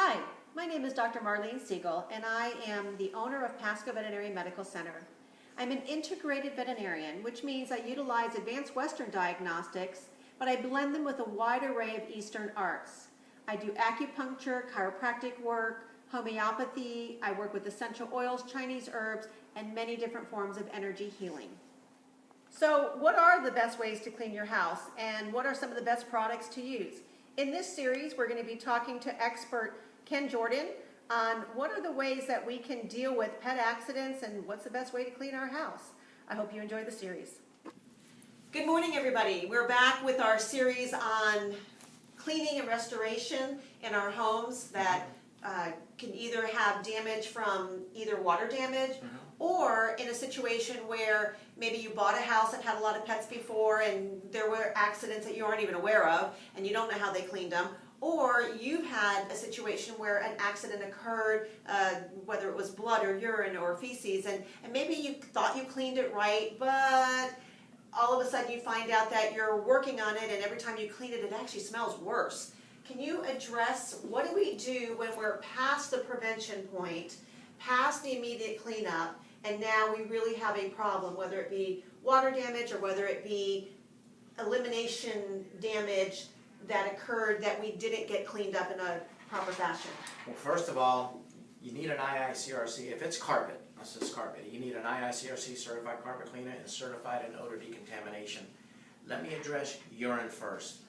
Hi, my name is Dr. Marlene Siegel, and I am the owner of Pasco Veterinary Medical Center. I'm an integrated veterinarian, which means I utilize advanced Western diagnostics, but I blend them with a wide array of Eastern arts. I do acupuncture, chiropractic work, homeopathy, I work with essential oils, Chinese herbs, and many different forms of energy healing. So what are the best ways to clean your house, and what are some of the best products to use? In this series, we're going to be talking to expert Ken Jordan on what are the ways that we can deal with pet accidents and what's the best way to clean our house. I hope you enjoy the series. Good morning, everybody. We're back with our series on cleaning and restoration in our homes that can either have damage from either water damage or in a situation where maybe you bought a house that had a lot of pets before and there were accidents that you aren't even aware of and you don't know how they cleaned them, or you've had a situation where an accident occurred, whether it was blood or urine or feces, and maybe you thought you cleaned it right, but all of a sudden you find out that you're working on it and every time you clean it, it actually smells worse. Can you address what do we do when we're past the prevention point, past the immediate cleanup, and now we really have a problem, whether it be water damage or whether it be elimination damage that occurred that we didn't get cleaned up in a proper fashion? Well, first of all, you need an IICRC. If it's carpet, this is carpet, you need an IICRC certified carpet cleaner and certified in odor decontamination. Let me address urine first.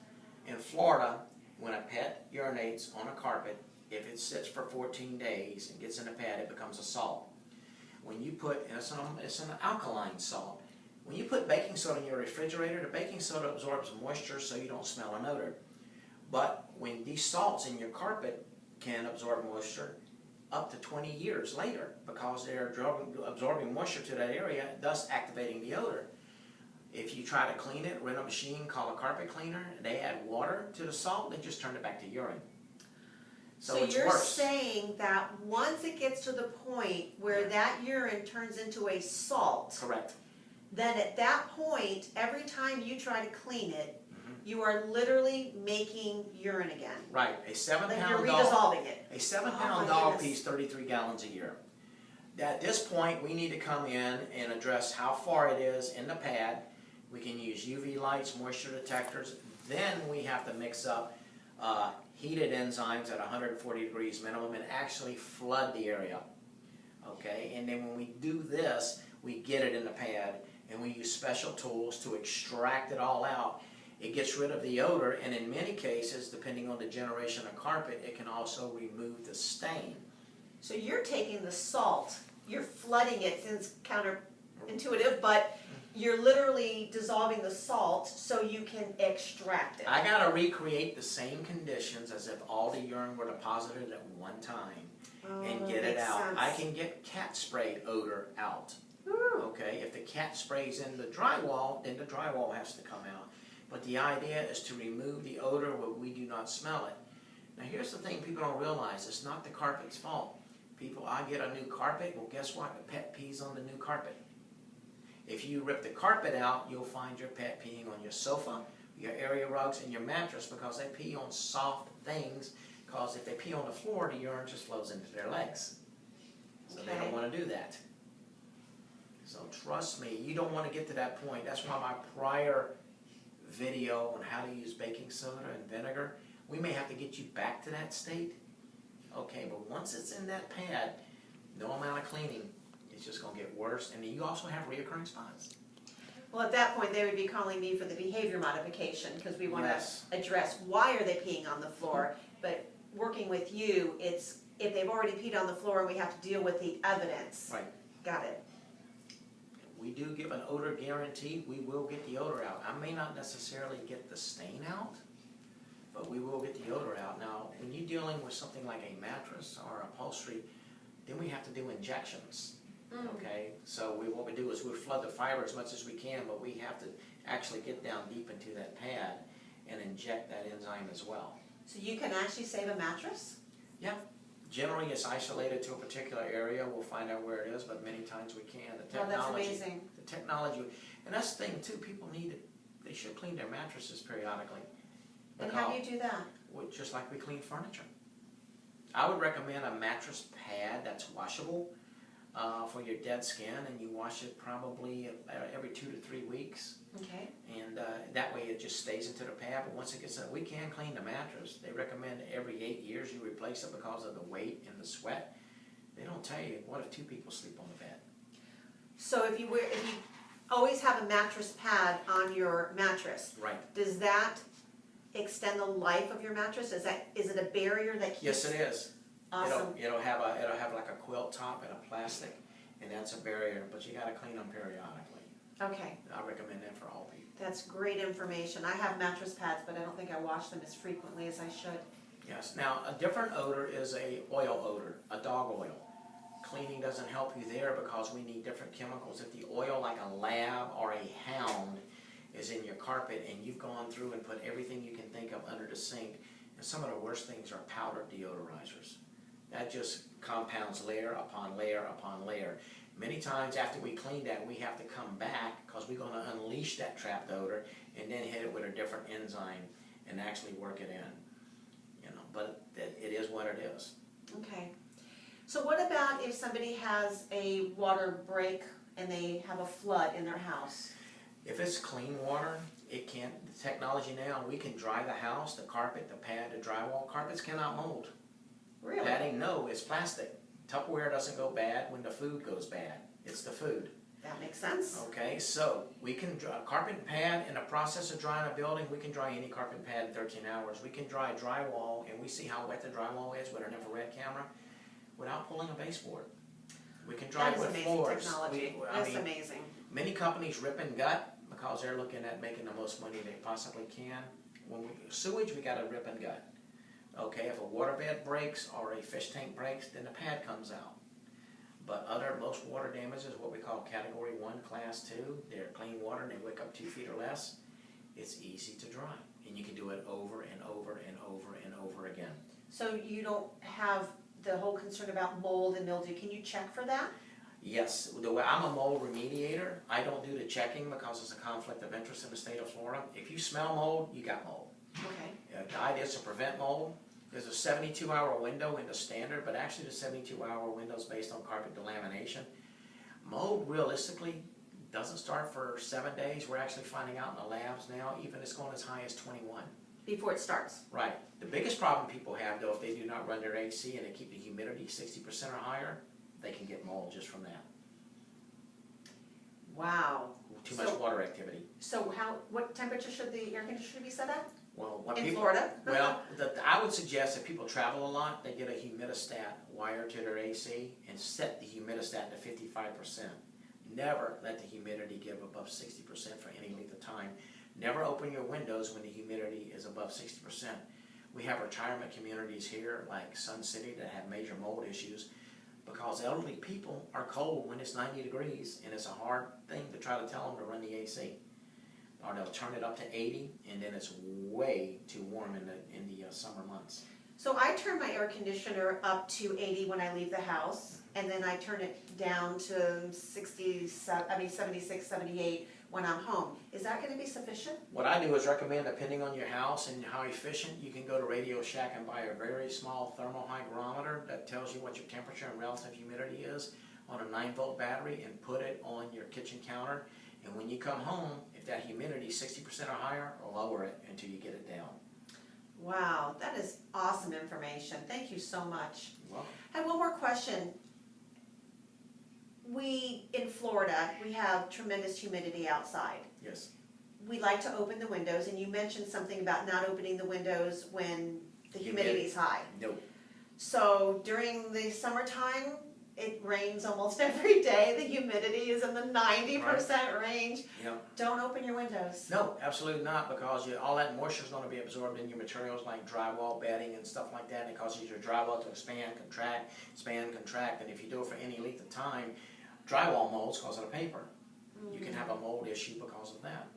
In Florida, when a pet urinates on a carpet, if it sits for 14 days and gets in a pad, it becomes a salt. When you put, and it's an alkaline salt. When you put baking soda in your refrigerator, the baking soda absorbs moisture so you don't smell an odor. But when these salts in your carpet can absorb moisture up to 20 years later because they're absorbing moisture to that area, thus activating the odor. If you try to clean it, rent a machine, call a carpet cleaner, they add water to the salt, they just turn it back to urine. So it's you're worse. saying that once it gets to the point where that urine turns into a salt, Correct. then at that point, every time you try to clean it, you are literally making urine again. Right. A 7-pound you're dog. redissolving it. A 7-pound dog pees 33 gallons a year. At this point, we need to come in and address how far it is in the pad. We can use UV lights, moisture detectors. Then we have to mix up heated enzymes at 140 degrees minimum and actually flood the area. Okay, and then when we do this, we get it in the pad and we use special tools to extract it all out. It gets rid of the odor, and in many cases, depending on the generation of carpet, it can also remove the stain. So you're taking the salt, you're flooding it, since counterintuitive, but you're literally dissolving the salt so you can extract it. I gotta recreate the same conditions as if all the urine were deposited at one time and get it out. Sense. I can get cat spray odor out. Ooh. Okay, if the cat sprays in the drywall, then the drywall has to come out. But the idea is to remove the odor where we do not smell it. Now here's the thing people don't realize, it's not the carpet's fault. People, I get a new carpet, well guess what? The pet pees on the new carpet. If you rip the carpet out, you'll find your pet peeing on your sofa, your area rugs, and your mattress because they pee on soft things, because if they pee on the floor, the urine just flows into their legs. So they don't want to do that. So trust me, you don't want to get to that point. That's why my prior video on how to use baking soda and vinegar, we may have to get you back to that state. Okay, but once it's in that pad, no amount of cleaning, it's just going to get worse. And then you also have reoccurring spots. Well, at that point, they would be calling me for the behavior modification because we want Yes. to address why are they peeing on the floor. But working with you, it's if they've already peed on the floor and we have to deal with the evidence. Right. Got it. We do give an odor guarantee. We will get the odor out. I may not necessarily get the stain out, but we will get the odor out. Now, when you're dealing with something like a mattress or upholstery, then we have to do injections. Okay, so what we do is we flood the fiber as much as we can, but we have to actually get down deep into that pad and inject that enzyme as well. So you can actually save a mattress? Yeah. Generally, it's isolated to a particular area. We'll find out where it is, but many times we can. The technology, that's amazing. The technology, and that's the thing too. People need it. They should clean their mattresses periodically. And how do you do that? Just like we clean furniture. I would recommend a mattress pad that's washable for your dead skin, and you wash it probably every 2 to 3 weeks. Okay. And that way it just stays into the pad, but once it gets we can clean the mattress. They recommend every 8 years you replace it because of the weight and the sweat. They don't tell you, what if 2 people sleep on the bed? So if you always have a mattress pad on your mattress, Right. does that extend the life of your mattress? Is it a barrier that keeps? Yes, it is. Awesome. It'll have like a quilt top and a plastic, and that's a barrier, but you gotta clean them periodically. Okay. I recommend that for all people. That's great information. I have mattress pads, but I don't think I wash them as frequently as I should. Yes. Now, a different odor is a oil odor, a dog oil. Cleaning doesn't help you there because we need different chemicals. If the oil, like a lab or a hound, is in your carpet and you've gone through and put everything you can think of under the sink, and some of the worst things are powdered deodorizers. That just compounds layer upon layer upon layer. Many times after we clean that, we have to come back because we're going to unleash that trapped odor and then hit it with a different enzyme and actually work it in. You know, but it is what it is. Okay. So what about if somebody has a water break and they have a flood in their house? If it's clean water, it can't. The technology now, we can dry the house, the carpet, the pad, the drywall. Carpets cannot mold. Really? Padding, no, it's plastic. Tupperware doesn't go bad when the food goes bad. It's the food. That makes sense. Okay, so we can dry carpet and pad. In the process of drying a building, we can dry any carpet and pad in 13 hours. We can dry drywall, and we see how wet the drywall is with an infrared camera without pulling a baseboard. We can dry That is with amazing floors. technology. That's amazing. Many companies rip and gut because they're looking at making the most money they possibly can. When we sewage, we got to rip and gut. Okay, if a waterbed breaks or a fish tank breaks, then the pad comes out. But most water damage is what we call category 1, class 2. They're clean water and they wick up 2 feet or less. It's easy to dry, and you can do it over and over and over and over again. So you don't have the whole concern about mold and mildew. Can you check for that? Yes, the way I'm a mold remediator, I don't do the checking because it's a conflict of interest in the state of Florida. If you smell mold, you got mold. Okay. The idea is to prevent mold. There's a 72-hour window in the standard, but actually the 72-hour window is based on carpet delamination. Mold realistically doesn't start for 7 days. We're actually finding out in the labs now, even it's going as high as 21. Before it starts. Right. The biggest problem people have, though, if they do not run their AC and they keep the humidity 60% or higher, they can get mold just from that. Wow. Too much water activity. So what temperature should the air conditioner be set at? Well, in Florida? Well, I would suggest if people travel a lot, they get a humidistat wired to their AC and set the humidistat to 55%. Never let the humidity give above 60% for any length of time. Never open your windows when the humidity is above 60%. We have retirement communities here like Sun City that have major mold issues because elderly people are cold when it's 90 degrees, and it's a hard thing to try to tell them to run the AC. Or they'll turn it up to 80, and then it's way too warm in the summer months. So I turn my air conditioner up to 80 when I leave the house, and then I turn it down to 76, 78 when I'm home. Is that going to be sufficient? What I do is recommend, depending on your house and how efficient, you can go to Radio Shack and buy a very small thermal hygrometer that tells you what your temperature and relative humidity is on a 9-volt battery, and put it on your kitchen counter. And when you come home, if that humidity is 60% or higher, lower it until you get it down. Wow, that is awesome information. Thank you so much. You're welcome. I have one more question. In Florida, we have tremendous humidity outside. Yes. We like to open the windows, and you mentioned something about not opening the windows when the humidity is high. No. So during the summertime, it rains almost every day. The humidity is in the 90% range. Yep. Don't open your windows. No, absolutely not, because all that moisture is going to be absorbed in your materials like drywall, bedding, and stuff like that, and it causes your drywall to expand, contract, and if you do it for any length of time, drywall molds because of the paper. You can have a mold issue because of that.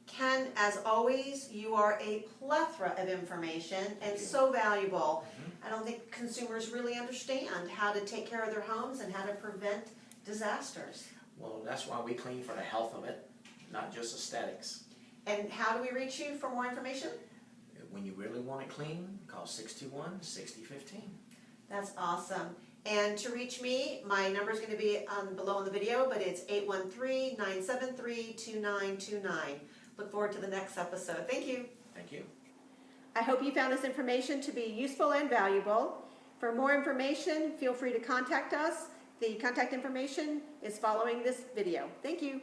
Ken, as always, you are a plethora of information and so valuable. I don't think consumers really understand how to take care of their homes and how to prevent disasters. Well, that's why we clean for the health of it, not just aesthetics. And how do we reach you for more information? when you really want it clean, call 621-6015. That's awesome. And to reach me, my number is going to be below in the video, but it's 813-973-2929. Look forward to the next episode. Thank you. Thank you. I hope you found this information to be useful and valuable. For more information, feel free to contact us. The contact information is following this video. Thank you.